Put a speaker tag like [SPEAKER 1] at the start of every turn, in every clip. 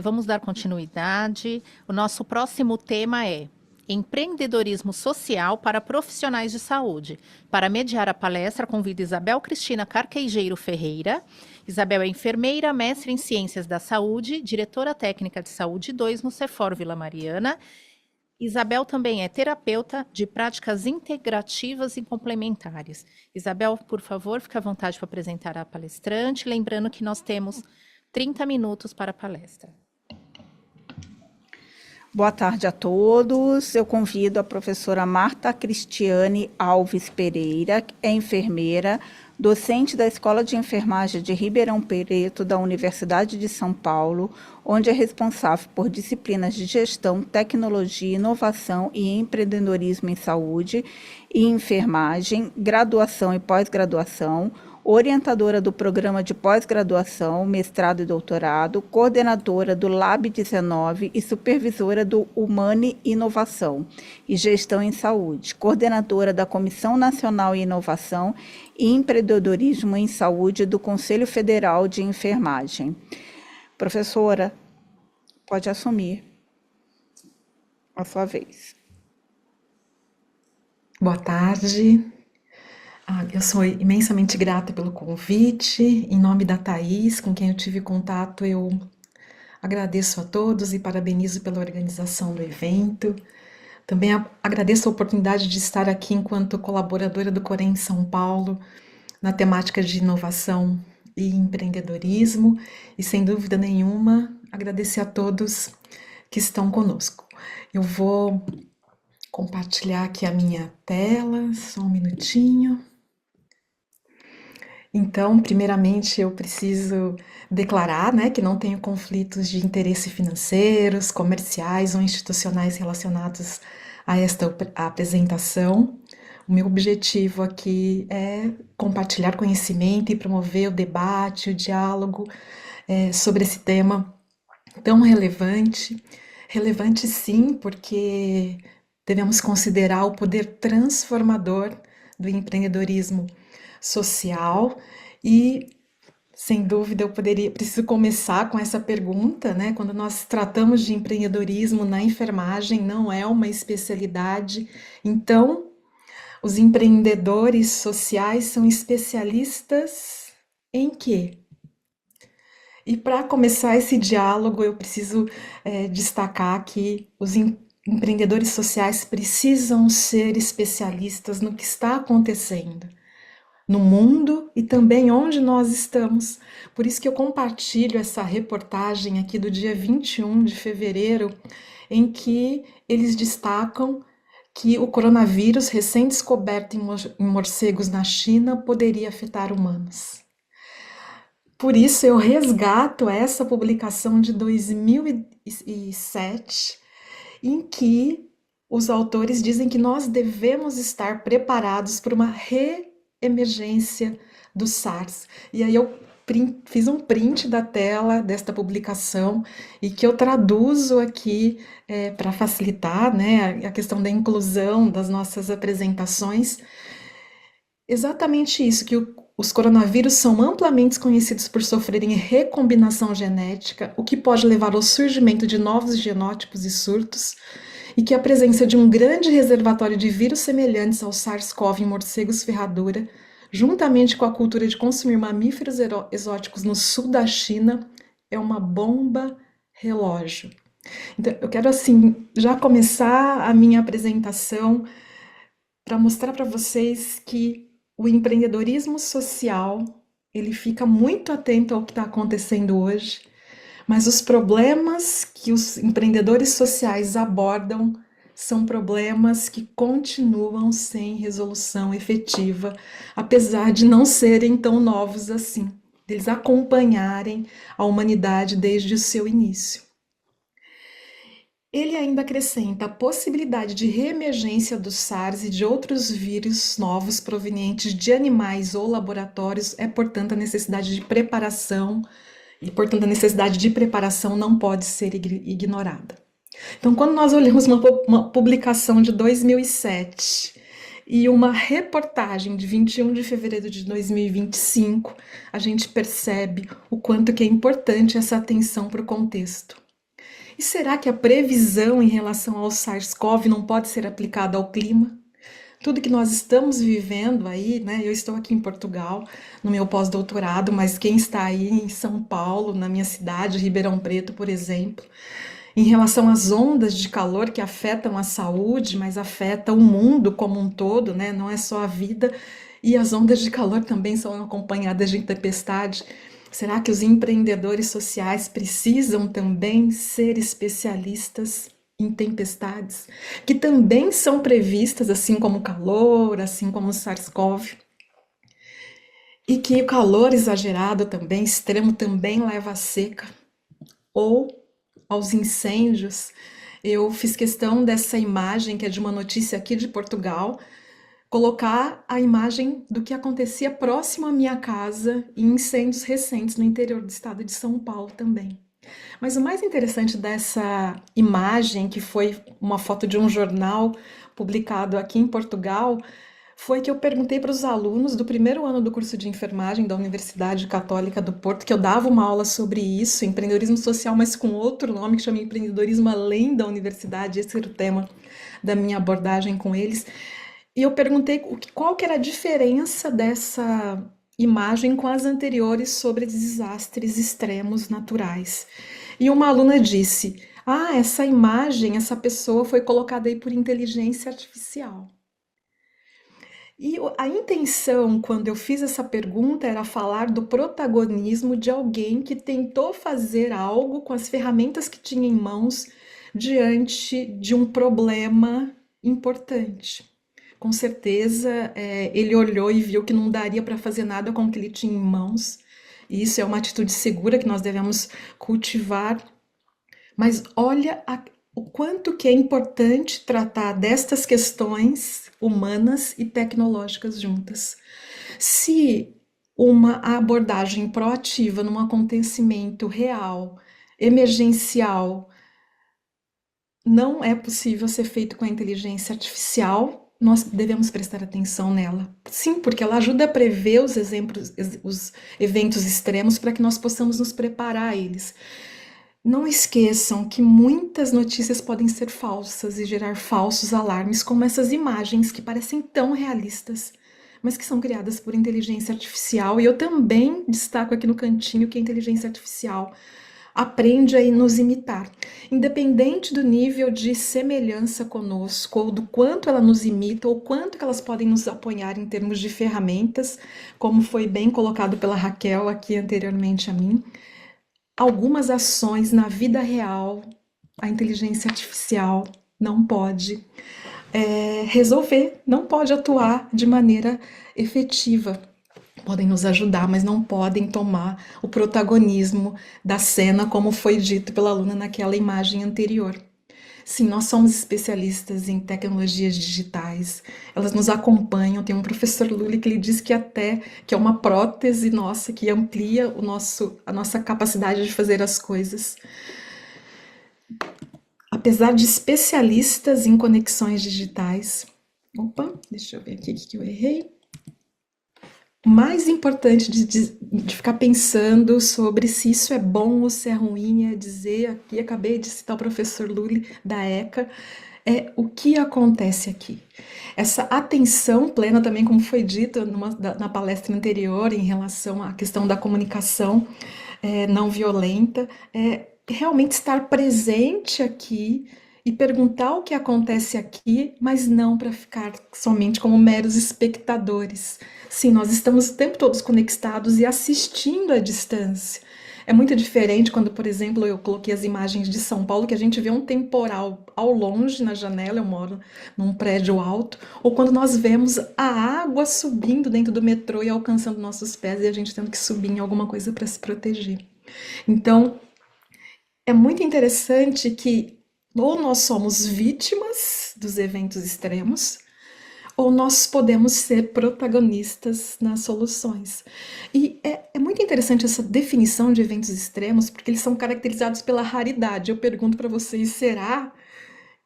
[SPEAKER 1] Vamos dar continuidade. O nosso próximo tema é empreendedorismo social para profissionais de saúde. Para mediar a palestra, convido Isabel Cristina Carquejeiro Ferreira. Isabel é enfermeira, mestre em Ciências da Saúde, diretora técnica de Saúde 2 no Cefor Vila Mariana. Isabel também é terapeuta de práticas integrativas e complementares. Isabel, por favor, fique à vontade para apresentar a palestrante, lembrando que nós temos 30 minutos para a palestra.
[SPEAKER 2] Boa tarde a todos. Eu convido a professora Marta Cristiane Alves Pereira, que é enfermeira, docente da Escola de Enfermagem de Ribeirão Preto, da Universidade de São Paulo, onde é responsável por disciplinas de gestão, tecnologia, inovação e empreendedorismo em saúde e enfermagem, graduação e pós-graduação, orientadora do programa de pós-graduação, mestrado e doutorado, coordenadora do Lab 19 e supervisora do Humane Inovação e Gestão em Saúde, coordenadora da Comissão Nacional de Inovação e Empreendedorismo em Saúde do Conselho Federal de Enfermagem. Professora, pode assumir a sua vez.
[SPEAKER 3] Boa tarde. Eu sou imensamente grata pelo convite. Em nome da Thaís, com quem eu tive contato, eu agradeço a todos e parabenizo pela organização do evento. Também agradeço a oportunidade de estar aqui enquanto colaboradora do Corém São Paulo, na temática de inovação e empreendedorismo. E, sem dúvida nenhuma, agradecer a todos que estão conosco. Eu vou compartilhar aqui a minha tela, só um minutinho. Então, primeiramente, eu preciso declarar, que não tenho conflitos de interesse financeiros, comerciais ou institucionais relacionados a esta apresentação. O meu objetivo aqui é compartilhar conhecimento e promover o debate, o diálogo sobre esse tema tão relevante. Relevante, sim, porque devemos considerar o poder transformador do empreendedorismo social e, sem dúvida, preciso começar com essa pergunta, Quando nós tratamos de empreendedorismo na enfermagem, não é uma especialidade, então os empreendedores sociais são especialistas em quê? E para começar esse diálogo, eu preciso destacar que os empreendedores sociais precisam ser especialistas no que está acontecendo no mundo e também onde nós estamos. Por isso que eu compartilho essa reportagem aqui do dia 21 de fevereiro, em que eles destacam que o coronavírus recém-descoberto em morcegos na China poderia afetar humanos. Por isso eu resgato essa publicação de 2007, em que os autores dizem que nós devemos estar preparados para uma emergência do SARS. E aí eu fiz um print da tela desta publicação e que eu traduzo aqui para facilitar a questão da inclusão das nossas apresentações. Exatamente isso, que os coronavírus são amplamente conhecidos por sofrerem recombinação genética, o que pode levar ao surgimento de novos genótipos e surtos, e que a presença de um grande reservatório de vírus semelhantes ao SARS-CoV em morcegos ferradura, juntamente com a cultura de consumir mamíferos exóticos no sul da China, é uma bomba relógio. Então, eu quero, já começar a minha apresentação para mostrar para vocês que o empreendedorismo social, ele fica muito atento ao que está acontecendo hoje, mas os problemas que os empreendedores sociais abordam são problemas que continuam sem resolução efetiva, apesar de não serem tão novos assim, deles acompanharem a humanidade desde o seu início. Ele ainda acrescenta a possibilidade de reemergência do SARS e de outros vírus novos provenientes de animais ou laboratórios, portanto, a necessidade de preparação, e, portanto, a necessidade de preparação não pode ser ignorada. Então, quando nós olhamos uma publicação de 2007, E uma reportagem de 21 de fevereiro de 2025, a gente percebe o quanto que é importante essa atenção para o contexto. E será que a previsão em relação ao SARS-CoV não pode ser aplicada ao clima? Tudo que nós estamos vivendo aí, né? Eu estou aqui em Portugal, no meu pós-doutorado, mas quem está aí em São Paulo, na minha cidade, Ribeirão Preto, por exemplo, em relação às ondas de calor que afetam a saúde, mas afetam o mundo como um todo, né? Não é só a vida, e as ondas de calor também são acompanhadas de tempestade. Será que os empreendedores sociais precisam também ser especialistas em tempestades, que também são previstas, assim como o calor, assim como o SARS-CoV, e que o calor exagerado também, extremo, também leva à seca ou aos incêndios? Eu fiz questão dessa imagem, que é de uma notícia aqui de Portugal, colocar a imagem do que acontecia próximo à minha casa em incêndios recentes no interior do estado de São Paulo também. Mas o mais interessante dessa imagem, que foi uma foto de um jornal publicado aqui em Portugal, foi que eu perguntei para os alunos do primeiro ano do curso de enfermagem da Universidade Católica do Porto, que eu dava uma aula sobre isso, empreendedorismo social, mas com outro nome, que chama empreendedorismo além da universidade. Esse era o tema da minha abordagem com eles. E eu perguntei qual que era a diferença dessa imagem com as anteriores sobre desastres extremos naturais. E uma aluna disse: "Ah, essa imagem, essa pessoa foi colocada aí por inteligência artificial." E a intenção, quando eu fiz essa pergunta, era falar do protagonismo de alguém que tentou fazer algo com as ferramentas que tinha em mãos diante de um problema importante. Com certeza, ele olhou e viu que não daria para fazer nada com o que ele tinha em mãos. E isso é uma atitude segura que nós devemos cultivar. Mas olha o quanto que é importante tratar destas questões humanas e tecnológicas juntas. Se uma abordagem proativa num acontecimento real, emergencial, não é possível ser feito com a inteligência artificial, nós devemos prestar atenção nela. Sim, porque ela ajuda a prever os eventos extremos para que nós possamos nos preparar a eles. Não esqueçam que muitas notícias podem ser falsas e gerar falsos alarmes, como essas imagens que parecem tão realistas, mas que são criadas por inteligência artificial. E eu também destaco aqui no cantinho que a inteligência artificial aprende a nos imitar. Independente do nível de semelhança conosco, ou do quanto ela nos imita, ou quanto que elas podem nos apoiar em termos de ferramentas, como foi bem colocado pela Raquel aqui anteriormente a mim, algumas ações na vida real, a inteligência artificial não pode resolver, não pode atuar de maneira efetiva. Podem nos ajudar, mas não podem tomar o protagonismo da cena, como foi dito pela aluna naquela imagem anterior. Sim, nós somos especialistas em tecnologias digitais, elas nos acompanham. Tem um professor Lully que ele diz que é uma prótese nossa, que amplia a nossa capacidade de fazer as coisas. Apesar de especialistas em conexões digitais. Opa, deixa eu ver aqui o que eu errei. O mais importante de ficar pensando sobre se isso é bom ou se é ruim, é dizer, aqui acabei de citar o professor Lully da ECA, é o que acontece aqui. Essa atenção plena também, como foi dito na palestra anterior, em relação à questão da comunicação não violenta, realmente estar presente aqui e perguntar o que acontece aqui, mas não para ficar somente como meros espectadores. Sim, nós estamos o tempo todo conectados e assistindo à distância. É muito diferente quando, por exemplo, eu coloquei as imagens de São Paulo, que a gente vê um temporal ao longe na janela, eu moro num prédio alto, ou quando nós vemos a água subindo dentro do metrô e alcançando nossos pés e a gente tendo que subir em alguma coisa para se proteger. Então, é muito interessante que ou nós somos vítimas dos eventos extremos, ou nós podemos ser protagonistas nas soluções. E é muito interessante essa definição de eventos extremos, porque eles são caracterizados pela raridade. Eu pergunto para vocês, será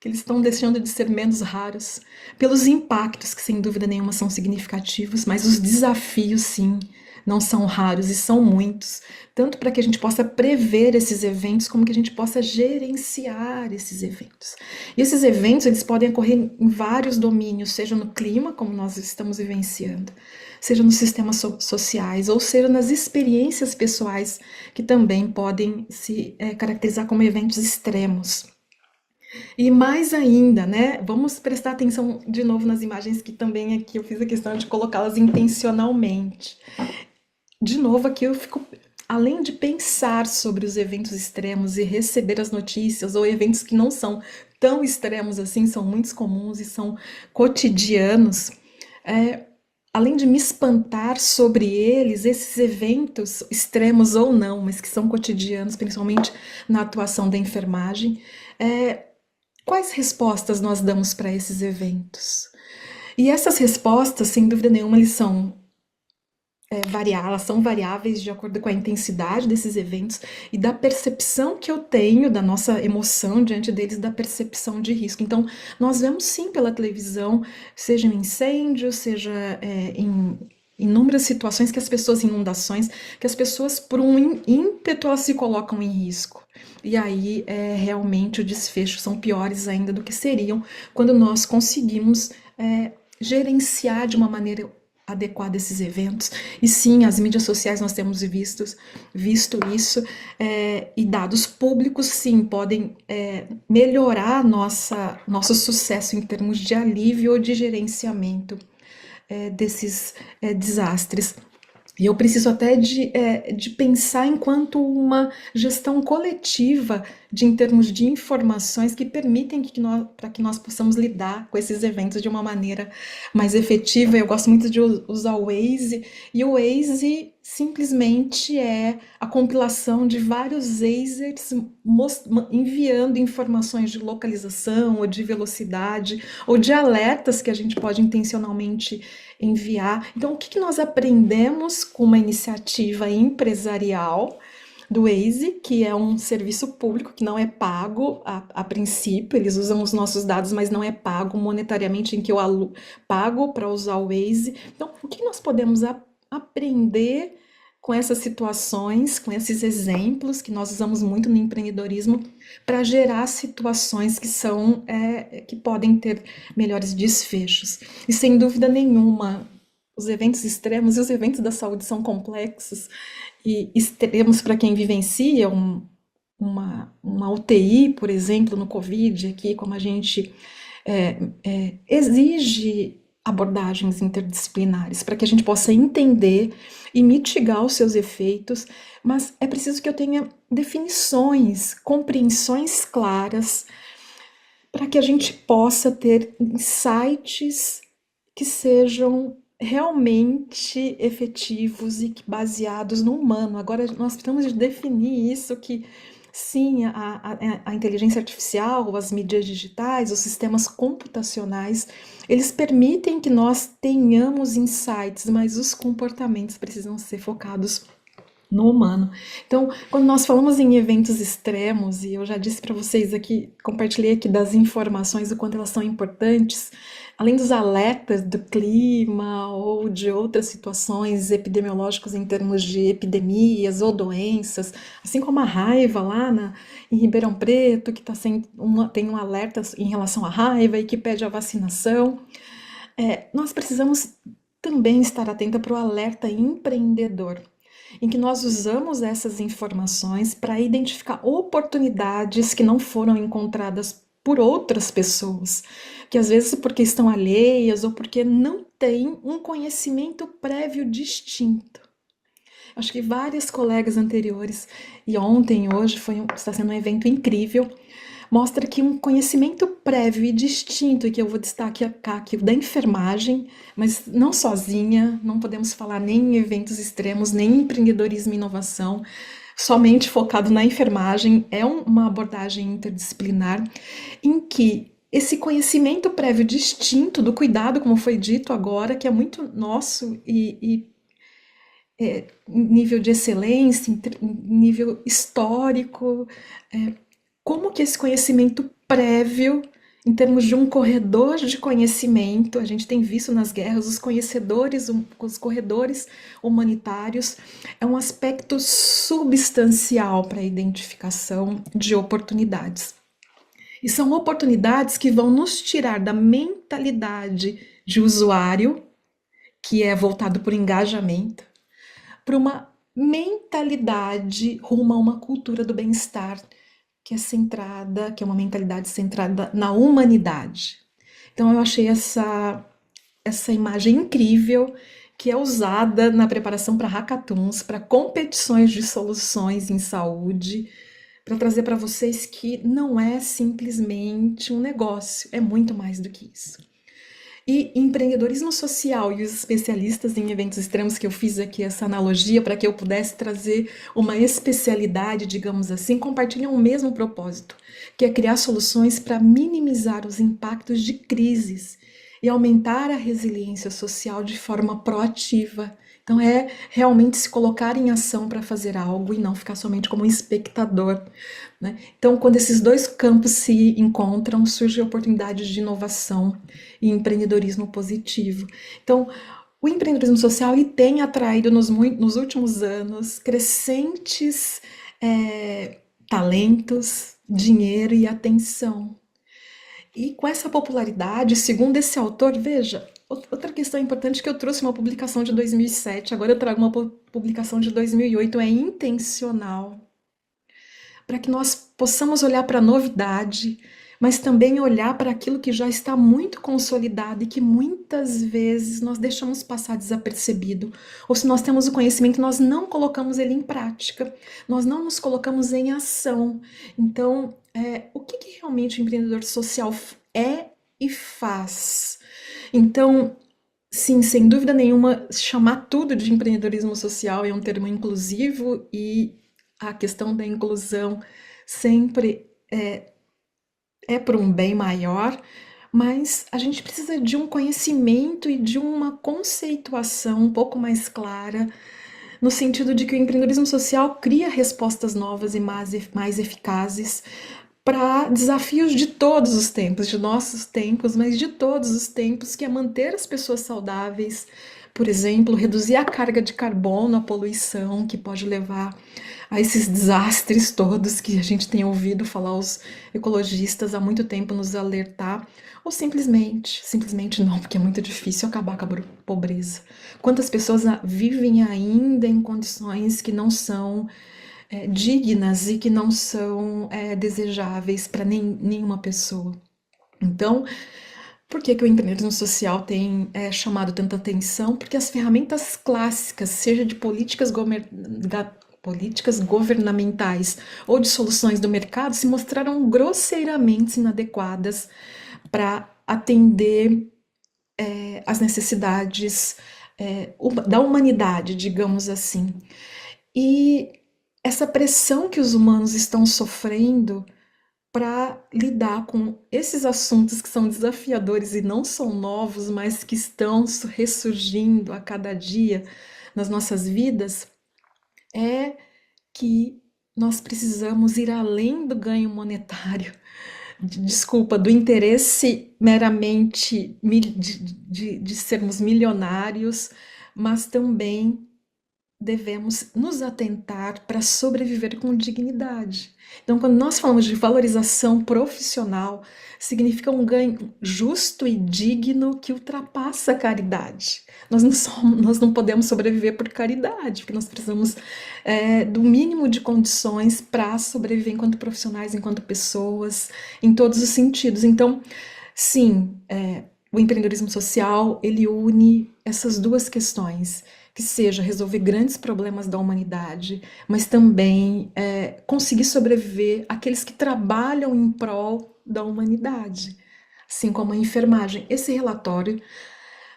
[SPEAKER 3] que eles estão deixando de ser menos raros, pelos impactos que sem dúvida nenhuma são significativos, mas os desafios sim, não são raros e são muitos, tanto para que a gente possa prever esses eventos, como que a gente possa gerenciar esses eventos. E esses eventos, eles podem ocorrer em vários domínios, seja no clima, como nós estamos vivenciando, seja nos sistemas sociais, ou seja nas experiências pessoais, que também podem se caracterizar como eventos extremos. E mais ainda, né? Vamos prestar atenção de novo nas imagens que também aqui eu fiz a questão de colocá-las intencionalmente. De novo, aqui eu fico, além de pensar sobre os eventos extremos e receber as notícias, ou eventos que não são tão extremos assim, são muito comuns e são cotidianos, além de me espantar sobre eles, esses eventos extremos ou não, mas que são cotidianos, principalmente na atuação da enfermagem, quais respostas nós damos para esses eventos? E essas respostas, sem dúvida nenhuma, eles são elas são variáveis de acordo com a intensidade desses eventos e da percepção que eu tenho, da nossa emoção diante deles, da percepção de risco. Então, nós vemos sim pela televisão, seja em incêndio, seja em inúmeras situações que as pessoas, inundações, que as pessoas, por um ímpeto, elas se colocam em risco. E aí, realmente, o desfecho são piores ainda do que seriam quando nós conseguimos gerenciar de uma maneira adequada esses eventos. E sim, as mídias sociais nós temos visto isso, e dados públicos sim podem melhorar nosso sucesso em termos de alívio ou de gerenciamento desses desastres. E eu preciso até de pensar enquanto uma gestão coletiva em termos de informações que permitem para que nós possamos lidar com esses eventos de uma maneira mais efetiva. Eu gosto muito de usar o Waze, e o Waze simplesmente é a compilação de vários lasers enviando informações de localização, ou de velocidade, ou de alertas que a gente pode intencionalmente enviar. Então, o que nós aprendemos com uma iniciativa empresarial do Waze, que é um serviço público que não é pago a princípio, eles usam os nossos dados, mas não é pago monetariamente, em que eu pago para usar o Waze. Então, o que nós podemos aprender com essas situações, com esses exemplos que nós usamos muito no empreendedorismo para gerar situações que podem ter melhores desfechos. E sem dúvida nenhuma, os eventos extremos e os eventos da saúde são complexos e extremos para quem vivencia uma UTI, por exemplo, no Covid, aqui como a gente exige abordagens interdisciplinares para que a gente possa entender e mitigar os seus efeitos, mas é preciso que eu tenha definições, compreensões claras para que a gente possa ter insights que sejam realmente efetivos e baseados no humano. Agora nós precisamos de definir isso, que sim, a inteligência artificial, as mídias digitais, os sistemas computacionais, eles permitem que nós tenhamos insights, mas os comportamentos precisam ser focados no humano. Então, quando nós falamos em eventos extremos, e eu já disse para vocês aqui, compartilhei aqui das informações, o quanto elas são importantes, além dos alertas do clima ou de outras situações epidemiológicas em termos de epidemias ou doenças, assim como a raiva lá em Ribeirão Preto, que tem um alerta em relação à raiva e que pede a vacinação, nós precisamos também estar atenta para o alerta empreendedor, em que nós usamos essas informações para identificar oportunidades que não foram encontradas por outras pessoas, que às vezes porque estão alheias ou porque não têm um conhecimento prévio distinto. Acho que várias colegas anteriores, e ontem e hoje está sendo um evento incrível, mostra que um conhecimento prévio e distinto, e que eu vou destacar aqui, da enfermagem, mas não sozinha, não podemos falar nem em eventos extremos, nem em empreendedorismo e inovação, somente focado na enfermagem, é uma abordagem interdisciplinar, em que esse conhecimento prévio distinto do cuidado, como foi dito agora, que é muito nosso e nível de excelência, nível histórico, como que esse conhecimento prévio em termos de um corredor de conhecimento. A gente tem visto nas guerras os corredores humanitários, é um aspecto substancial para a identificação de oportunidades. E são oportunidades que vão nos tirar da mentalidade de usuário, que é voltado por engajamento, para uma mentalidade rumo a uma cultura do bem-estar, que é uma mentalidade centrada na humanidade. Então eu achei essa imagem incrível, que é usada na preparação para hackathons, para competições de soluções em saúde, para trazer para vocês que não é simplesmente um negócio, é muito mais do que isso. E empreendedorismo social e os especialistas em eventos extremos, que eu fiz aqui essa analogia para que eu pudesse trazer uma especialidade, digamos assim, compartilham o mesmo propósito, que é criar soluções para minimizar os impactos de crises e aumentar a resiliência social de forma proativa. Então é realmente se colocar em ação para fazer algo e não ficar somente como um espectador, né? Então, quando esses dois campos se encontram, surgem oportunidades de inovação e empreendedorismo positivo. Então, o empreendedorismo social ele tem atraído nos últimos anos crescentes talentos, dinheiro e atenção. E com essa popularidade, segundo esse autor, veja, outra questão importante que eu trouxe uma publicação de 2007, agora eu trago uma publicação de 2008, é intencional, para que nós possamos olhar para a novidade, mas também olhar para aquilo que já está muito consolidado e que muitas vezes nós deixamos passar desapercebido. Ou se nós temos o conhecimento, nós não colocamos ele em prática, nós não nos colocamos em ação. Então, o que realmente o empreendedor social é e faz? Então, sim, sem dúvida nenhuma, chamar tudo de empreendedorismo social é um termo inclusivo e a questão da inclusão sempre é por um bem maior, mas a gente precisa de um conhecimento e de uma conceituação um pouco mais clara, no sentido de que o empreendedorismo social cria respostas novas e mais eficazes para desafios de todos os tempos, de nossos tempos, mas de todos os tempos, que é manter as pessoas saudáveis, por exemplo, reduzir a carga de carbono, a poluição, que pode levar a esses desastres todos que a gente tem ouvido falar, os ecologistas há muito tempo nos alertar, ou simplesmente não, porque é muito difícil acabar com a pobreza. Quantas pessoas vivem ainda em condições que não são dignas e que não são desejáveis para nenhuma pessoa. Então, por que o empreendedorismo social tem chamado tanta atenção? Porque as ferramentas clássicas, seja de políticas governamentais ou de soluções do mercado, se mostraram grosseiramente inadequadas para atender as necessidades da humanidade, digamos assim. E essa pressão que os humanos estão sofrendo para lidar com esses assuntos que são desafiadores e não são novos, mas que estão ressurgindo a cada dia nas nossas vidas, é que nós precisamos ir além do ganho monetário, do interesse meramente de sermos milionários, mas também devemos nos atentar para sobreviver com dignidade. Então, quando nós falamos de valorização profissional, significa um ganho justo e digno que ultrapassa a caridade. Nós não podemos sobreviver por caridade, porque nós precisamos do mínimo de condições para sobreviver enquanto profissionais, enquanto pessoas, em todos os sentidos. Então, sim, o empreendedorismo social, ele une essas duas questões, que seja resolver grandes problemas da humanidade, mas também conseguir sobreviver aqueles que trabalham em prol da humanidade, assim como a enfermagem. Esse relatório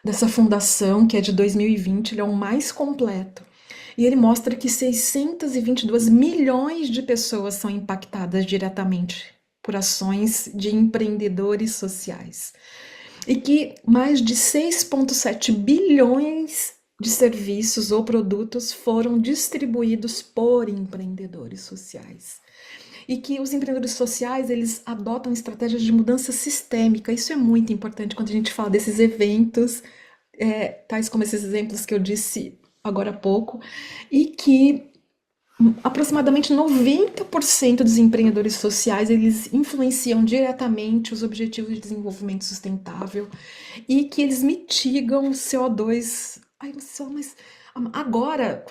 [SPEAKER 3] dessa fundação, que é de 2020, ele é o mais completo, e ele mostra que 622 milhões de pessoas são impactadas diretamente por ações de empreendedores sociais, e que mais de 6,7 bilhões de serviços ou produtos foram distribuídos por empreendedores sociais. E que os empreendedores sociais, eles adotam estratégias de mudança sistêmica. Isso é muito importante quando a gente fala desses eventos, tais como esses exemplos que eu disse agora há pouco, e que aproximadamente 90% dos empreendedores sociais, eles influenciam diretamente os objetivos de desenvolvimento sustentável e que eles mitigam o CO2. Ai, mas agora,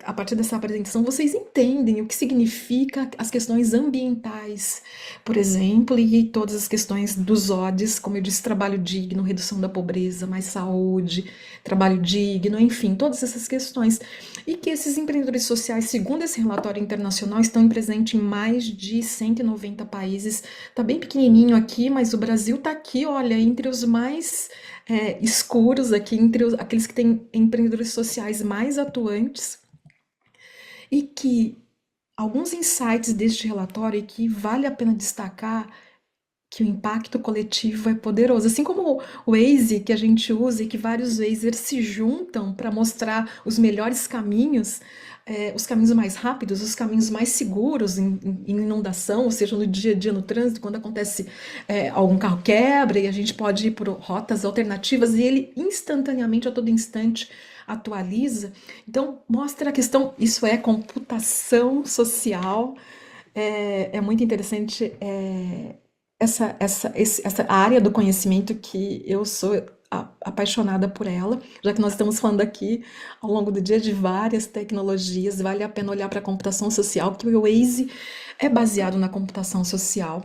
[SPEAKER 3] a partir dessa apresentação, vocês entendem o que significa as questões ambientais, por exemplo, e todas as questões dos ODS, como eu disse, trabalho digno, redução da pobreza, mais saúde, trabalho digno, enfim, todas essas questões. E que esses empreendedores sociais, segundo esse relatório internacional, estão presentes em mais de 190 países. Está bem pequenininho aqui, mas o Brasil está aqui, olha, entre os mais escuros, aqui entre aqueles que têm empreendedores sociais mais atuantes. E que alguns insights deste relatório, e que vale a pena destacar, que o impacto coletivo é poderoso. Assim como o Waze que a gente usa e que vários Wazers se juntam para mostrar os melhores caminhos, os caminhos mais rápidos, os caminhos mais seguros em inundação, ou seja, no dia a dia no trânsito, quando acontece algum carro quebra e a gente pode ir por rotas alternativas e ele instantaneamente, a todo instante, atualiza. Então, mostra a questão, isso é computação social, é muito interessante. Essa área do conhecimento que eu sou apaixonada por ela, já que nós estamos falando aqui ao longo do dia de várias tecnologias, vale a pena olhar para a computação social, porque o Waze é baseado na computação social.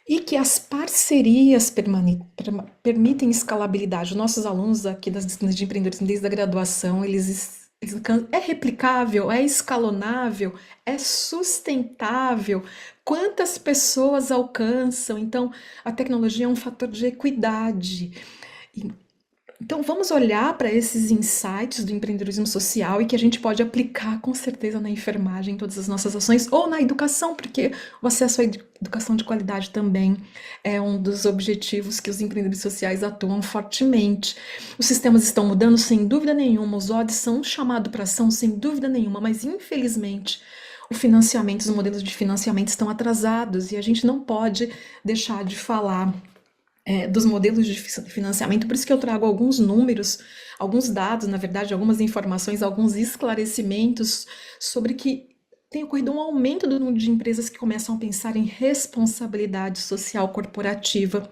[SPEAKER 3] E que as parcerias permitem escalabilidade. Os nossos alunos aqui das disciplinas de empreendedorismo desde a graduação, é replicável, é escalonável, é sustentável. Quantas pessoas alcançam? Então, a tecnologia é um fator de equidade. Então, vamos olhar para esses insights do empreendedorismo social e que a gente pode aplicar com certeza na enfermagem, em todas as nossas ações, ou na educação, porque o acesso à educação de qualidade também é um dos objetivos que os empreendedores sociais atuam fortemente. Os sistemas estão mudando, sem dúvida nenhuma, os ODS são um chamado para ação, sem dúvida nenhuma, mas infelizmente os modelos de financiamento estão atrasados e a gente não pode deixar de falar dos modelos de financiamento, por isso que eu trago alguns números, alguns dados, na verdade, algumas informações, alguns esclarecimentos sobre que tem ocorrido um aumento do número de empresas que começam a pensar em responsabilidade social corporativa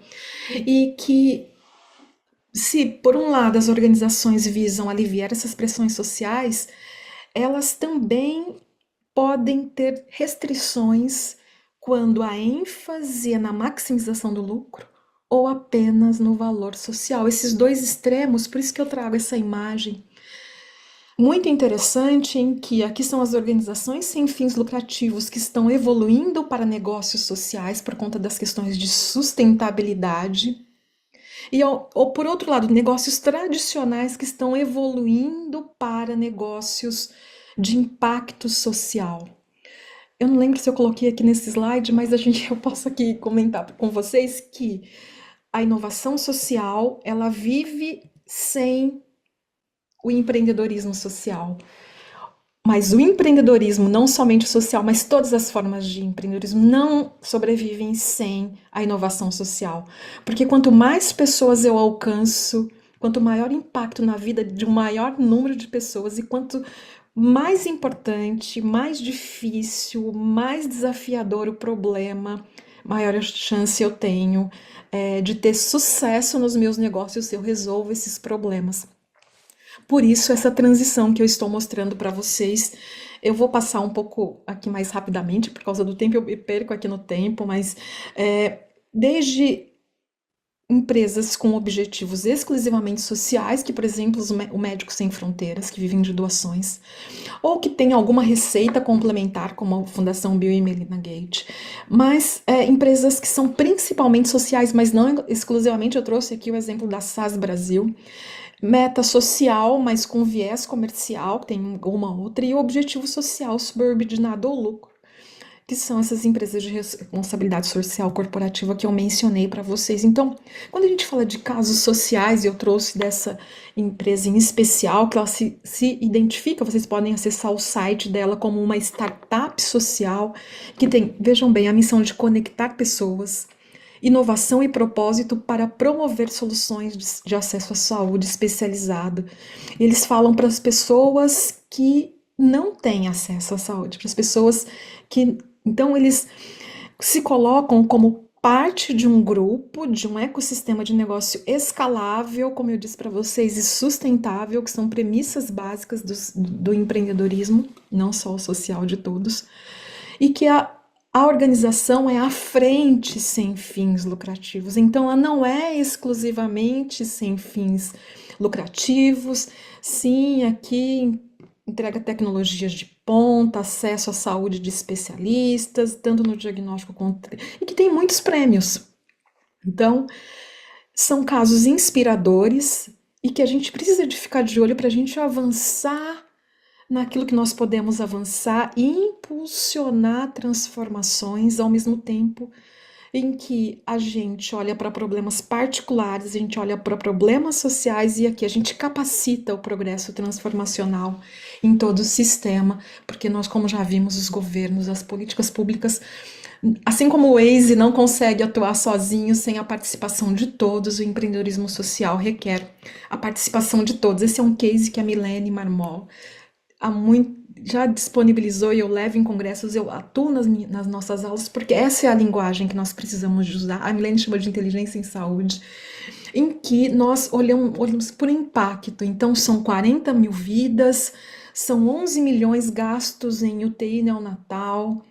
[SPEAKER 3] e que, se por um lado as organizações visam aliviar essas pressões sociais, elas também podem ter restrições quando a ênfase é na maximização do lucro ou apenas no valor social. Esses dois extremos, por isso que eu trago essa imagem muito interessante, em que aqui são as organizações sem fins lucrativos que estão evoluindo para negócios sociais por conta das questões de sustentabilidade, ou por outro lado, negócios tradicionais que estão evoluindo para negócios de impacto social. Eu não lembro se eu coloquei aqui nesse slide, mas eu posso aqui comentar com vocês que a inovação social, ela vive sem o empreendedorismo social. Mas o empreendedorismo, não somente o social, mas todas as formas de empreendedorismo não sobrevivem sem a inovação social. Porque quanto mais pessoas eu alcanço, quanto maior impacto na vida de um maior número de pessoas e quanto mais importante, mais difícil, mais desafiador o problema, maior a chance eu tenho de ter sucesso nos meus negócios se eu resolvo esses problemas. Por isso, essa transição que eu estou mostrando para vocês, eu vou passar um pouco aqui mais rapidamente, por causa do tempo, eu me perco aqui no tempo, mas desde empresas com objetivos exclusivamente sociais, que, por exemplo, o Médicos Sem Fronteiras, que vivem de doações, ou que tem alguma receita complementar, como a Fundação Bill e Melinda Gates, mas empresas que são principalmente sociais, mas não exclusivamente. Eu trouxe aqui o exemplo da SAS Brasil, meta social, mas com viés comercial, tem uma outra, e o objetivo social, subordinado ao lucro. que são essas empresas de responsabilidade social corporativa que eu mencionei para vocês. Então, quando a gente fala de casos sociais, eu trouxe dessa empresa em especial, que ela se identifica, vocês podem acessar o site dela como uma startup social, que tem, vejam bem, a missão de conectar pessoas, inovação e propósito para promover soluções de acesso à saúde especializado. Eles falam para as pessoas que não têm acesso à saúde, para as pessoas que. Então, eles se colocam como parte de um grupo, de um ecossistema de negócio escalável, como eu disse para vocês, e sustentável, que são premissas básicas do empreendedorismo, não só o social de todos, e que a organização é à frente sem fins lucrativos. Então, ela não é exclusivamente sem fins lucrativos. Sim, aqui entrega tecnologias de ponta, acesso à saúde de especialistas, tanto no diagnóstico quanto... e que tem muitos prêmios. Então, são casos inspiradores e que a gente precisa de ficar de olho para a gente avançar naquilo que nós podemos avançar e impulsionar transformações ao mesmo tempo em que a gente olha para problemas particulares, a gente olha para problemas sociais e aqui a gente capacita o progresso transformacional em todo o sistema, porque nós, como já vimos, os governos, as políticas públicas, assim como o Waze não consegue atuar sozinho sem a participação de todos, o empreendedorismo social requer a participação de todos. Esse é um case que a Milene Marmol já disponibilizou e eu levo em congressos, eu atuo nas nossas aulas, porque essa é a linguagem que nós precisamos de usar. A Milene chama de inteligência em saúde, em que nós olhamos por impacto. Então, são 40 mil vidas, são 11 milhões gastos em UTI neonatal,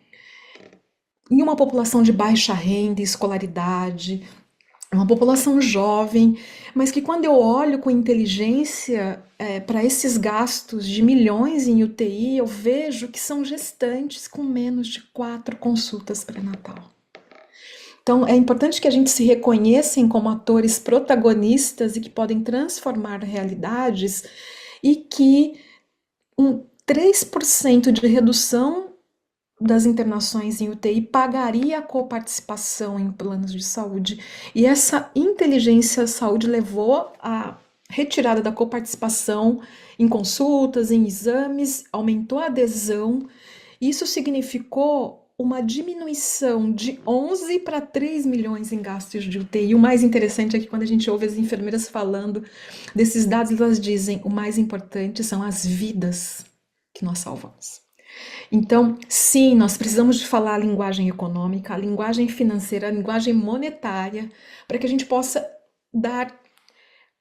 [SPEAKER 3] em uma população de baixa renda e escolaridade, uma população jovem, mas que quando eu olho com inteligência para esses gastos de milhões em UTI, eu vejo que são gestantes com menos de 4 consultas pré-natal. Então, é importante que a gente se reconheça como atores protagonistas e que podem transformar realidades e que 3% de redução das internações em UTI pagaria a coparticipação em planos de saúde. E essa inteligência saúde levou à retirada da coparticipação em consultas, em exames, aumentou a adesão. Isso significou uma diminuição de 11 para 3 milhões em gastos de UTI. E o mais interessante é que quando a gente ouve as enfermeiras falando desses dados, elas dizem: o mais importante são as vidas que nós salvamos. Então, sim, nós precisamos de falar a linguagem econômica, a linguagem financeira, a linguagem monetária, para que a gente possa dar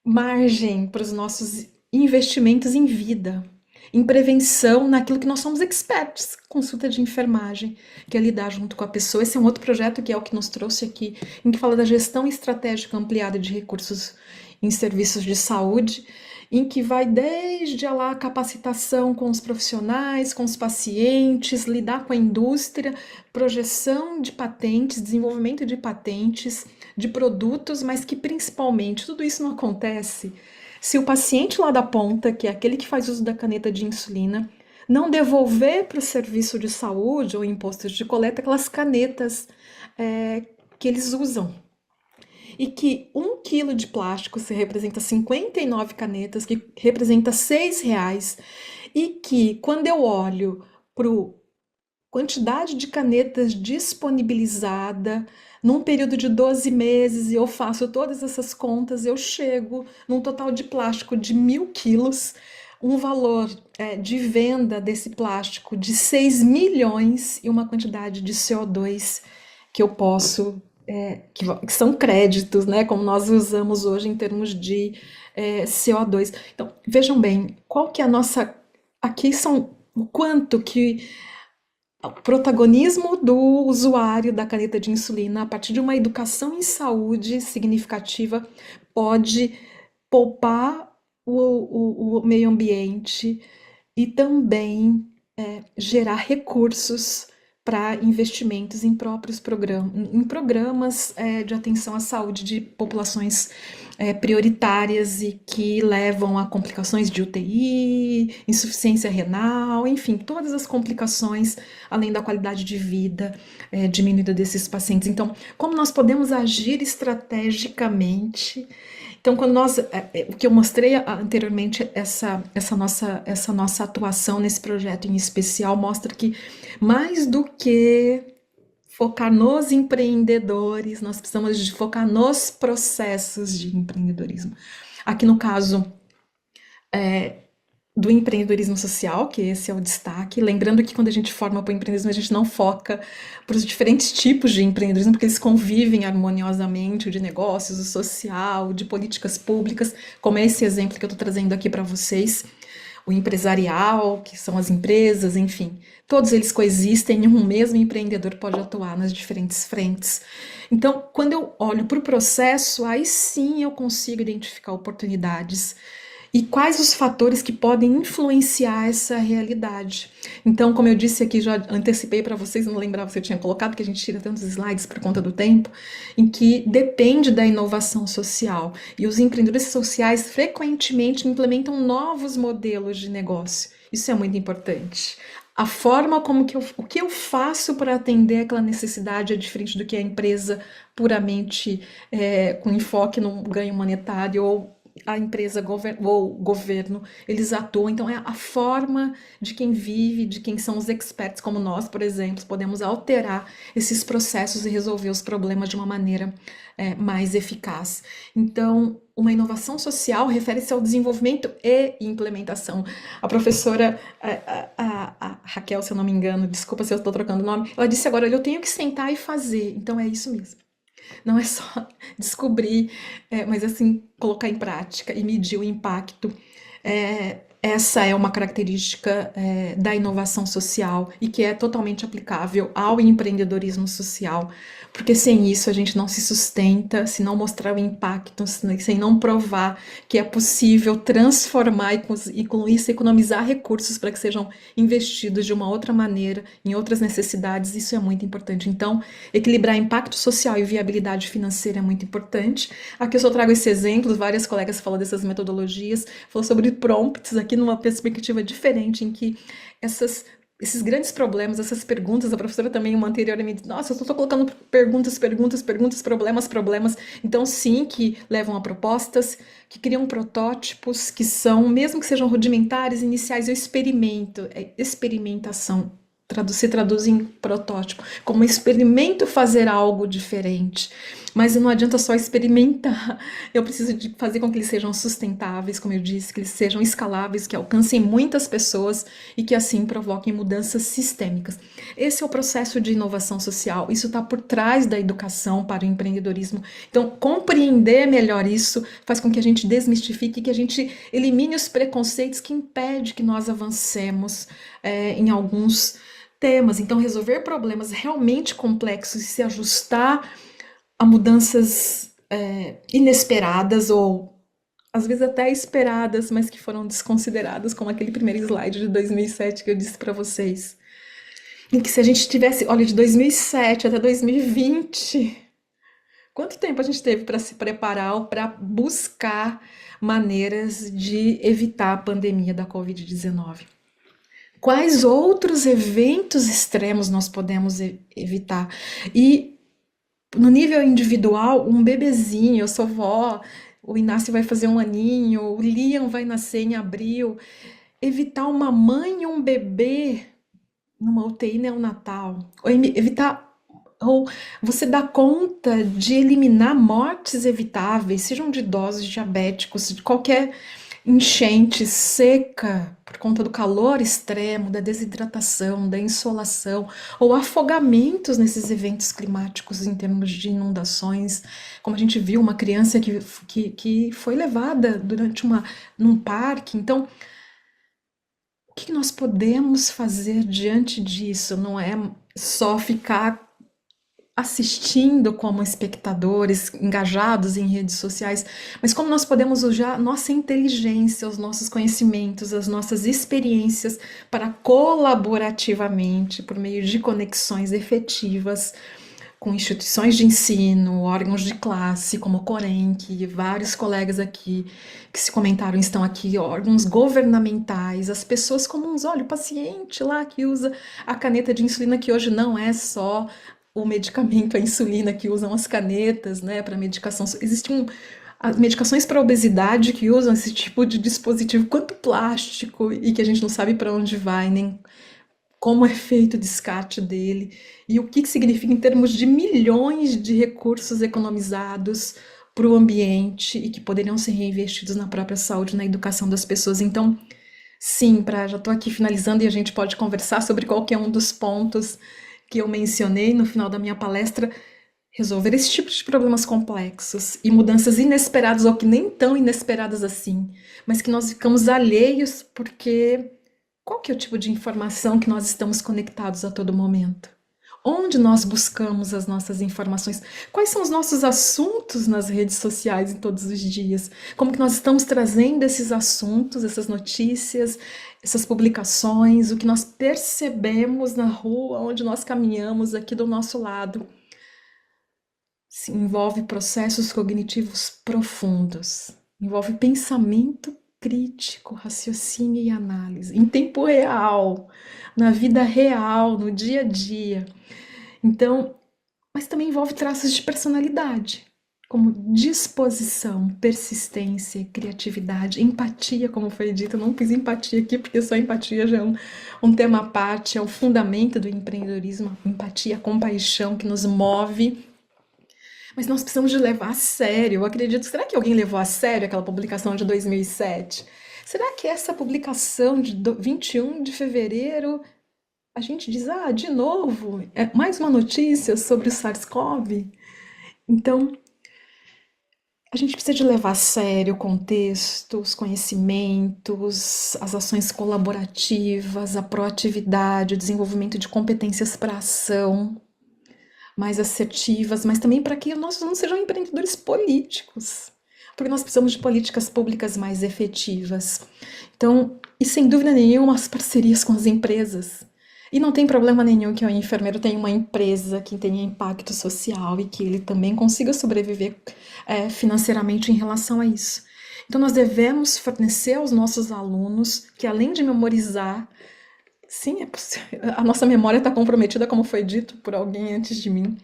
[SPEAKER 3] margem para os nossos investimentos em vida, em prevenção, naquilo que nós somos experts, consulta de enfermagem, que é lidar junto com a pessoa. Esse é um outro projeto que é o que nos trouxe aqui, em que fala da gestão estratégica ampliada de recursos em serviços de saúde, em que vai desde lá a capacitação com os profissionais, com os pacientes, lidar com a indústria, projeção de patentes, desenvolvimento de patentes, de produtos, mas que principalmente tudo isso não acontece se o paciente lá da ponta, que é aquele que faz uso da caneta de insulina, não devolver para o serviço de saúde ou impostos de coleta aquelas canetas que eles usam. E que 1 quilo de plástico se representa 59 canetas, que representa R$ 6, e que quando eu olho para a quantidade de canetas disponibilizada num período de 12 meses e eu faço todas essas contas, eu chego num total de plástico de 1.000 quilos, um valor de venda desse plástico de 6 milhões e uma quantidade de CO2 que eu posso... que são créditos, né, como nós usamos hoje em termos de CO2. Então, vejam bem, qual que é a nossa... Aqui são o quanto que o protagonismo do usuário da caneta de insulina, a partir de uma educação em saúde significativa, pode poupar o meio ambiente e também gerar recursos para investimentos em próprios programas, em programas de atenção à saúde de populações prioritárias e que levam a complicações de UTI, insuficiência renal, enfim, todas as complicações, além da qualidade de vida diminuída desses pacientes. Então, como nós podemos agir estrategicamente? Então, quando o que eu mostrei anteriormente, essa nossa atuação nesse projeto em especial, mostra que mais do que focar nos empreendedores, nós precisamos de focar nos processos de empreendedorismo. Aqui no caso do empreendedorismo social, que esse é o destaque, lembrando que quando a gente forma para o empreendedorismo, a gente não foca para os diferentes tipos de empreendedorismo, porque eles convivem harmoniosamente, o de negócios, o social, o de políticas públicas, como é esse exemplo que eu estou trazendo aqui para vocês, o empresarial, que são as empresas, enfim, todos eles coexistem e um mesmo empreendedor pode atuar nas diferentes frentes. Então, quando eu olho para o processo, aí sim eu consigo identificar oportunidades e quais os fatores que podem influenciar essa realidade. Então, como eu disse aqui, já antecipei para vocês, não lembrava se eu tinha colocado, que a gente tira tantos slides por conta do tempo, em que depende da inovação social. E os empreendedores sociais frequentemente implementam novos modelos de negócio. Isso é muito importante. A forma como o que eu faço para atender aquela necessidade é diferente do que a empresa puramente com enfoque no ganho monetário ou a empresa ou o governo, eles atuam. Então é a forma de quem vive, de quem são os experts, como nós, por exemplo, podemos alterar esses processos e resolver os problemas de uma maneira mais eficaz. Então, uma inovação social refere-se ao desenvolvimento e implementação. A professora, a Raquel, se eu não me engano, desculpa se eu estou trocando o nome, ela disse agora, eu tenho que sentar e fazer. Então é isso mesmo. Não é só descobrir, mas assim, colocar em prática e medir o impacto. Essa é uma característica da inovação social e que é totalmente aplicável ao empreendedorismo social, porque sem isso a gente não se sustenta, se não mostrar o impacto, sem não provar que é possível transformar e com isso economizar recursos para que sejam investidos de uma outra maneira, em outras necessidades, isso é muito importante. Então, equilibrar impacto social e viabilidade financeira é muito importante. Aqui eu só trago esse exemplo, várias colegas falam dessas metodologias, falou sobre prompts aqui numa perspectiva diferente, em que esses grandes problemas, essas perguntas, a professora também, uma anterior, me disse, nossa, eu estou colocando perguntas, problemas, então sim, que levam a propostas, que criam protótipos, que são, mesmo que sejam rudimentares, iniciais, eu experimento, experimentação, se traduz em protótipo, como experimento fazer algo diferente, mas não adianta só experimentar, eu preciso de fazer com que eles sejam sustentáveis, como eu disse, que eles sejam escaláveis, que alcancem muitas pessoas e que assim provoquem mudanças sistêmicas. Esse é o processo de inovação social, isso está por trás da educação para o empreendedorismo. Então, compreender melhor isso faz com que a gente desmistifique, que a gente elimine os preconceitos que impedem que nós avancemos em alguns temas. Então, resolver problemas realmente complexos e se ajustar a mudanças inesperadas ou às vezes até esperadas, mas que foram desconsideradas, como aquele primeiro slide de 2007 que eu disse para vocês. Em que se a gente tivesse, olha, de 2007 até 2020, quanto tempo a gente teve para se preparar ou para buscar maneiras de evitar a pandemia da Covid-19? Quais outros eventos extremos nós podemos evitar? E no nível individual, um bebezinho, eu sou vó, o Inácio vai fazer 1 aninho, o Liam vai nascer em abril. Evitar uma mãe e um bebê numa UTI neonatal, ou evitar, ou você dá conta de eliminar mortes evitáveis, sejam de idosos, diabéticos, de qualquer enchente seca por conta do calor extremo, da desidratação, da insolação, ou afogamentos nesses eventos climáticos em termos de inundações, como a gente viu uma criança que foi levada num parque. Então, o que nós podemos fazer diante disso? Não é só ficar assistindo como espectadores, engajados em redes sociais, mas como nós podemos usar nossa inteligência, os nossos conhecimentos, as nossas experiências para colaborativamente, por meio de conexões efetivas, com instituições de ensino, órgãos de classe, como o Corém, que vários colegas aqui que se comentaram estão aqui, órgãos governamentais, as pessoas comuns, olha, o paciente lá que usa a caneta de insulina, que hoje não é só o medicamento, a insulina, que usam as canetas, né, para medicação. Existem as medicações para obesidade que usam esse tipo de dispositivo, quanto plástico, e que a gente não sabe para onde vai, nem como é feito o descarte dele e o que significa em termos de milhões de recursos economizados para o ambiente e que poderiam ser reinvestidos na própria saúde, na educação das pessoas. Então, sim, já estou aqui finalizando e a gente pode conversar sobre qualquer um dos pontos que eu mencionei no final da minha palestra. Resolver esse tipo de problemas complexos e mudanças inesperadas ou que nem tão inesperadas assim, mas que nós ficamos alheios porque qual que é o tipo de informação que nós estamos conectados a todo momento? Onde nós buscamos as nossas informações? Quais são os nossos assuntos nas redes sociais em todos os dias? Como que nós estamos trazendo esses assuntos, essas notícias, essas publicações, o que nós percebemos na rua, onde nós caminhamos aqui do nosso lado? Envolve processos cognitivos profundos, envolve pensamento crítico, raciocínio e análise, em tempo real, na vida real, no dia a dia. Então, mas também envolve traços de personalidade, como disposição, persistência, criatividade, empatia, como foi dito. Eu não pus empatia aqui, porque só empatia já é um tema à parte, é o fundamento do empreendedorismo, empatia, compaixão que nos move. Mas nós precisamos de levar a sério. Eu acredito, será que alguém levou a sério aquela publicação de 2007? Será que essa publicação de 21 de fevereiro, a gente diz, de novo, é mais uma notícia sobre o SARS-CoV? Então, a gente precisa de levar a sério o contexto, os conhecimentos, as ações colaborativas, a proatividade, o desenvolvimento de competências para ação mais assertivas, mas também para que nossos alunos sejam empreendedores políticos, porque nós precisamos de políticas públicas mais efetivas. Então, e sem dúvida nenhuma, as parcerias com as empresas. E não tem problema nenhum que o enfermeiro tenha uma empresa que tenha impacto social e que ele também consiga sobreviver financeiramente em relação a isso. Então, nós devemos fornecer aos nossos alunos que, além de memorizar, sim, é possível. A nossa memória está comprometida, como foi dito por alguém antes de mim.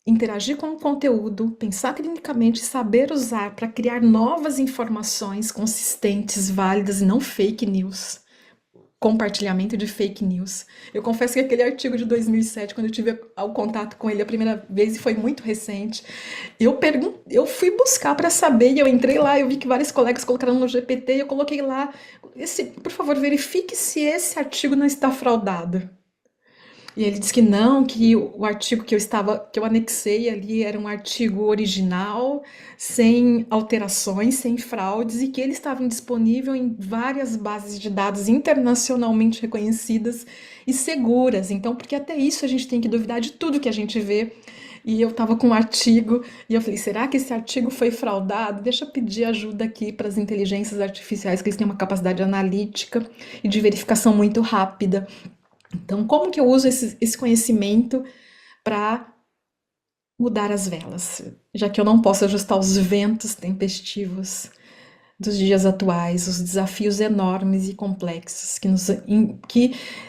[SPEAKER 3] Interagir com o conteúdo, pensar clinicamente, saber usar para criar novas informações consistentes, válidas e não fake news. Compartilhamento de fake news. Eu confesso que aquele artigo de 2007, quando eu tive o contato com ele a primeira vez, e foi muito recente, eu fui buscar para saber, e eu entrei lá, eu vi que vários colegas colocaram no GPT, e eu coloquei lá, por favor, verifique se esse artigo não está fraudado. E ele disse que não, que o artigo que eu anexei ali era um artigo original, sem alterações, sem fraudes, e que ele estava disponível em várias bases de dados internacionalmente reconhecidas e seguras. Então, porque até isso a gente tem que duvidar de tudo que a gente vê. E eu estava com um artigo, e eu falei, será que esse artigo foi fraudado? Deixa eu pedir ajuda aqui para as inteligências artificiais, que eles têm uma capacidade analítica e de verificação muito rápida. Então, como que eu uso esse conhecimento para mudar as velas? Já que eu não posso ajustar os ventos tempestivos dos dias atuais, os desafios enormes e complexos que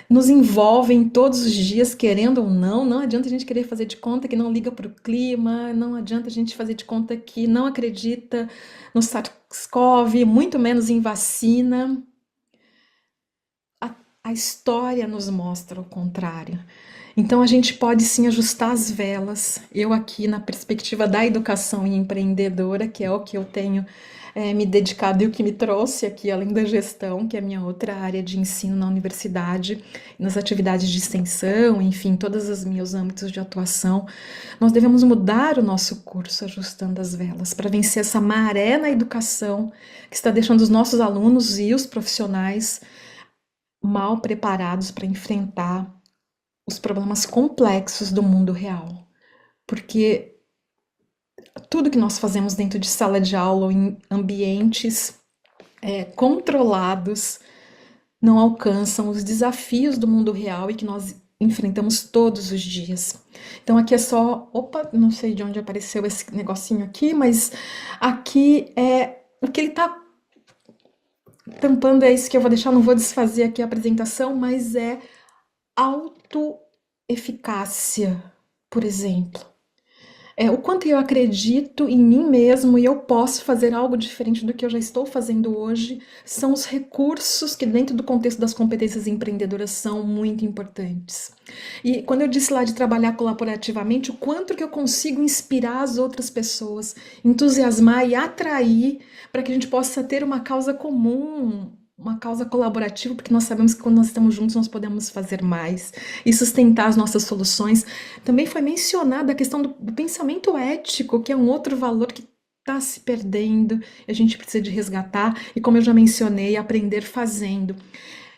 [SPEAKER 3] nos envolvem todos os dias, querendo ou não. Não adianta a gente querer fazer de conta que não liga para o clima, não adianta a gente fazer de conta que não acredita no SARS-CoV, muito menos em vacina. A história nos mostra o contrário. Então a gente pode sim ajustar as velas. Eu aqui na perspectiva da educação e empreendedora, que é o que eu tenho me dedicado e o que me trouxe aqui, além da gestão, que é a minha outra área de ensino na universidade, nas atividades de extensão, enfim, todos os meus âmbitos de atuação, nós devemos mudar o nosso curso ajustando as velas para vencer essa maré na educação que está deixando os nossos alunos e os profissionais mal preparados para enfrentar os problemas complexos do mundo real. Porque tudo que nós fazemos dentro de sala de aula ou em ambientes controlados não alcançam os desafios do mundo real e que nós enfrentamos todos os dias. Então aqui é só, opa, não sei de onde apareceu esse negocinho aqui, mas aqui é o que ele está tampando, é isso que eu vou deixar, não vou desfazer aqui a apresentação, mas é autoeficácia, por exemplo. O quanto eu acredito em mim mesmo e eu posso fazer algo diferente do que eu já estou fazendo hoje, são os recursos que dentro do contexto das competências empreendedoras são muito importantes. E quando eu disse lá de trabalhar colaborativamente, o quanto que eu consigo inspirar as outras pessoas, entusiasmar e atrair para que a gente possa ter uma causa comum, uma causa colaborativa, porque nós sabemos que quando nós estamos juntos nós podemos fazer mais e sustentar as nossas soluções. Também foi mencionada a questão do pensamento ético, que é um outro valor que está se perdendo, e a gente precisa de resgatar, e como eu já mencionei, aprender fazendo.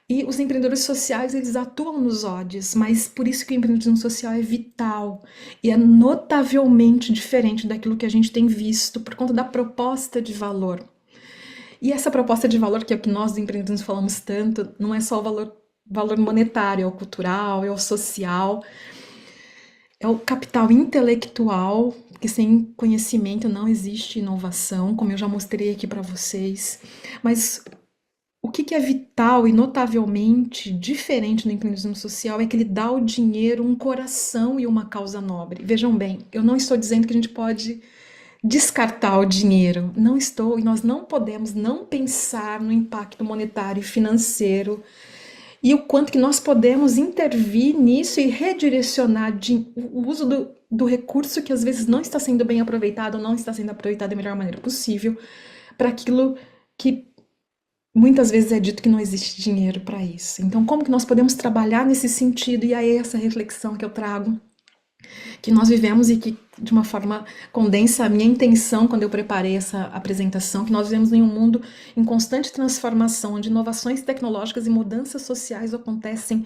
[SPEAKER 3] E os empreendedores sociais, eles atuam nos odds, mas por isso que o empreendedorismo social é vital e é notavelmente diferente daquilo que a gente tem visto por conta da proposta de valor. E essa proposta de valor, que é o que nós do empreendedorismo falamos tanto, não é só o valor monetário, é o cultural, é o social, é o capital intelectual, porque sem conhecimento não existe inovação, como eu já mostrei aqui para vocês. Mas o que é vital e notavelmente diferente no empreendedorismo social é que ele dá ao dinheiro um coração e uma causa nobre. Vejam bem, eu não estou dizendo que a gente pode descartar o dinheiro. Não estou, e nós não podemos não pensar no impacto monetário e financeiro e o quanto que nós podemos intervir nisso e redirecionar o uso do recurso que às vezes não está sendo bem aproveitado, ou não está sendo aproveitado da melhor maneira possível, para aquilo que muitas vezes é dito que não existe dinheiro para isso. Então, como que nós podemos trabalhar nesse sentido? E aí essa reflexão que eu trago, que nós vivemos e que de uma forma condensa a minha intenção quando eu preparei essa apresentação, que nós vivemos em um mundo em constante transformação, onde inovações tecnológicas e mudanças sociais acontecem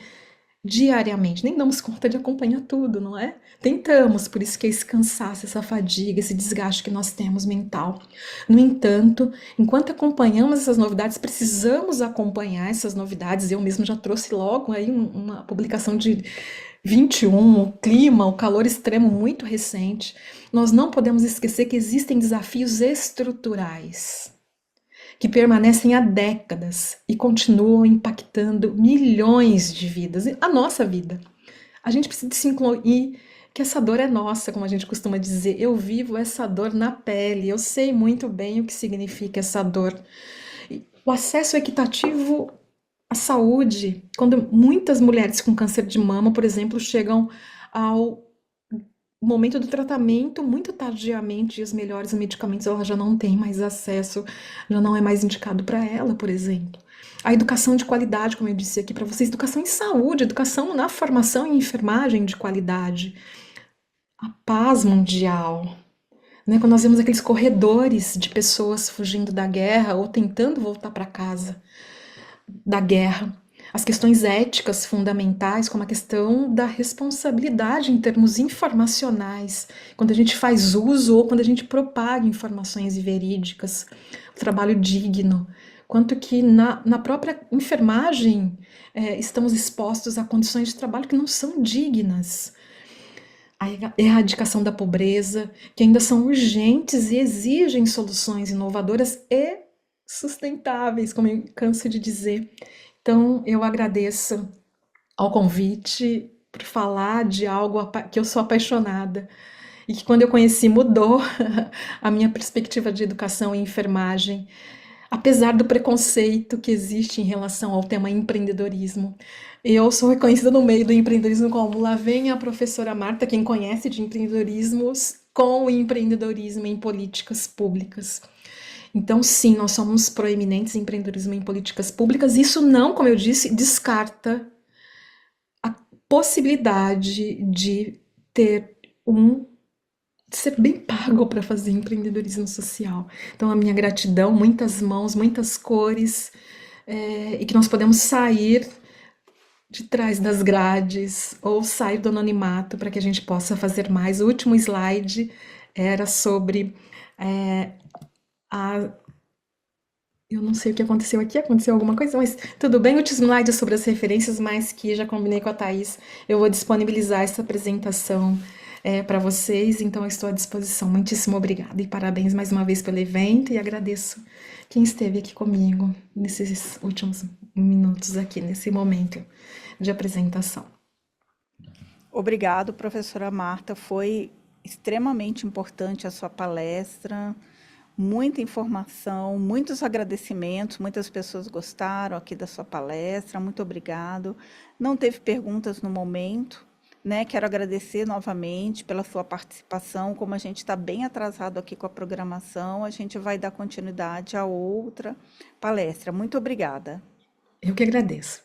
[SPEAKER 3] diariamente. Nem damos conta de acompanhar tudo, não é? Tentamos, por isso que é esse cansaço, essa fadiga, esse desgaste que nós temos mental. No entanto, enquanto acompanhamos essas novidades, precisamos acompanhar essas novidades. Eu mesmo já trouxe logo aí uma publicação de 21, o clima, o calor extremo muito recente. Nós não podemos esquecer que existem desafios estruturais que permanecem há décadas e continuam impactando milhões de vidas, a nossa vida. A gente precisa se incluir que essa dor é nossa, como a gente costuma dizer. Eu vivo essa dor na pele, eu sei muito bem o que significa essa dor. O acesso equitativo à saúde, quando muitas mulheres com câncer de mama, por exemplo, chegam ao momento do tratamento muito tardiamente e os melhores medicamentos ela já não tem mais acesso, já não é mais indicado para ela, por exemplo. A educação de qualidade, como eu disse aqui para vocês, educação em saúde, educação na formação em enfermagem de qualidade. A paz mundial, né? Quando nós vemos aqueles corredores de pessoas fugindo da guerra ou tentando voltar para casa da guerra, as questões éticas fundamentais, como a questão da responsabilidade em termos informacionais, quando a gente faz uso ou quando a gente propaga informações verídicas, o trabalho digno, quanto que na própria enfermagem estamos expostos a condições de trabalho que não são dignas, a erradicação da pobreza, que ainda são urgentes e exigem soluções inovadoras e sustentáveis, como eu canso de dizer. Então, eu agradeço ao convite por falar de algo que eu sou apaixonada e que quando eu conheci mudou a minha perspectiva de educação e enfermagem, apesar do preconceito que existe em relação ao tema empreendedorismo. Eu sou reconhecida no meio do empreendedorismo como lá vem a professora Marta, quem conhece de empreendedorismos, com o empreendedorismo em políticas públicas. Então, sim, nós somos proeminentes em empreendedorismo em políticas públicas. Isso não, como eu disse, descarta a possibilidade de ser bem pago para fazer empreendedorismo social. Então, a minha gratidão, muitas mãos, muitas cores, e que nós podemos sair de trás das grades ou sair do anonimato para que a gente possa fazer mais. O último slide era sobre a. Eu não sei o que aconteceu aqui, aconteceu alguma coisa, mas tudo bem. O último slide é sobre as referências, mas que já combinei com a Thaís. Eu vou disponibilizar essa apresentação para vocês, então eu estou à disposição. Muitíssimo obrigada e parabéns mais uma vez pelo evento e agradeço quem esteve aqui comigo nesses últimos minutos aqui, nesse momento de apresentação.
[SPEAKER 2] Obrigado, professora Marta. Foi extremamente importante a sua palestra. Muita informação, muitos agradecimentos, muitas pessoas gostaram aqui da sua palestra, muito obrigado. Não teve perguntas no momento, né? Quero agradecer novamente pela sua participação. Como a gente está bem atrasado aqui com a programação, a gente vai dar continuidade a outra palestra. Muito obrigada.
[SPEAKER 3] Eu que agradeço.